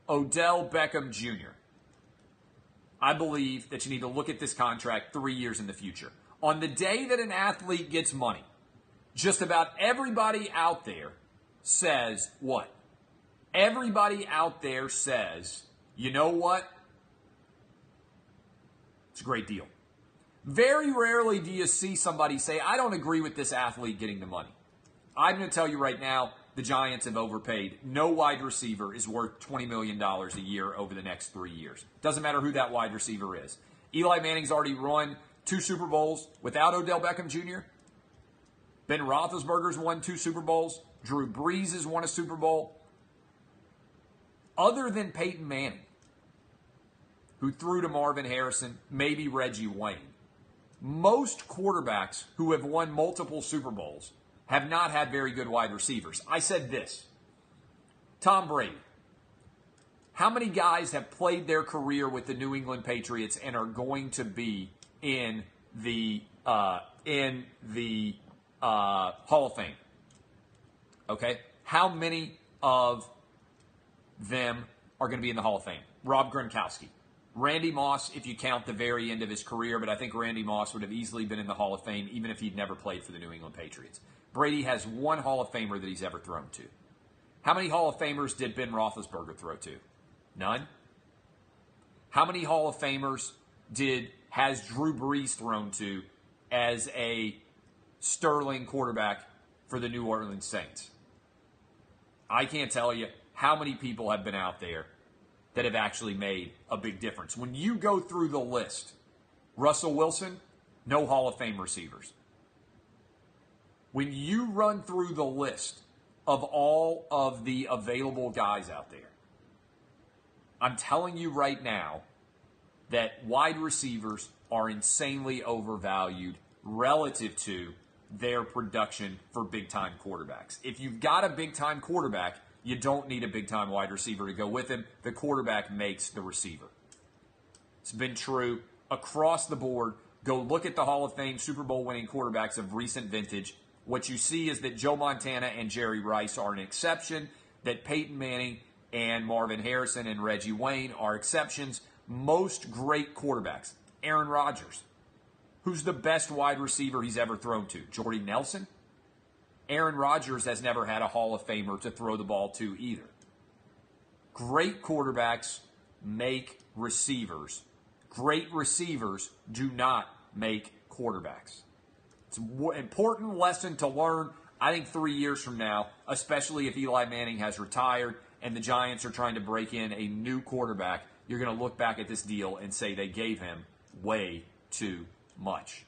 Odell Beckham Jr. I believe that you need to look at this contract 3 years in the future. On the day that an athlete gets money, just about everybody out there says what? Everybody out there says, you know what? It's a great deal. Very rarely do you see somebody say, I don't agree with this athlete getting the money. I'm going to tell you right now, the Giants have overpaid. No wide receiver is worth $20 million a year over the next 3 years. Doesn't matter who that wide receiver is. Eli Manning's already run 2 Super Bowls without Odell Beckham Jr. Ben Roethlisberger's won 2 Super Bowls. Drew Brees has won a Super Bowl. Other than Peyton Manning, who threw to Marvin Harrison, maybe Reggie Wayne, most quarterbacks who have won multiple Super Bowls have not had very good wide receivers. I said this. Tom Brady. How many guys have played their career with the New England Patriots and are going to be in the Hall of Fame? Okay? How many of them are going to be in the Hall of Fame? Rob Gronkowski. Randy Moss, if you count the very end of his career, but I think Randy Moss would have easily been in the Hall of Fame even if he'd never played for the New England Patriots. Brady has 1 Hall of Famer that he's ever thrown to. How many Hall of Famers did Ben Roethlisberger throw to? None. How many Hall of Famers has Drew Brees thrown to as a sterling quarterback for the New Orleans Saints? I can't tell you how many people have been out there that have actually made a big difference. When you go through the list, Russell Wilson, no Hall of Fame receivers. When you run through the list of all of the available guys out there, I'm telling you right now that wide receivers are insanely overvalued relative to their production for big-time quarterbacks. If you've got a big-time quarterback, you don't need a big-time wide receiver to go with him. The quarterback makes the receiver. It's been true across the board. Go look at the Hall of Fame Super Bowl winning quarterbacks of recent vintage. What you see is that Joe Montana and Jerry Rice are an exception, that Peyton Manning and Marvin Harrison and Reggie Wayne are exceptions. Most great quarterbacks. Aaron Rodgers. Who's the best wide receiver he's ever thrown to? Jordy Nelson? Aaron Rodgers has never had a Hall of Famer to throw the ball to either. Great quarterbacks make receivers. Great receivers do not make quarterbacks. It's an important lesson to learn, I think, 3 years from now, especially if Eli Manning has retired and the Giants are trying to break in a new quarterback. You're going to look back at this deal and say they gave him way too much.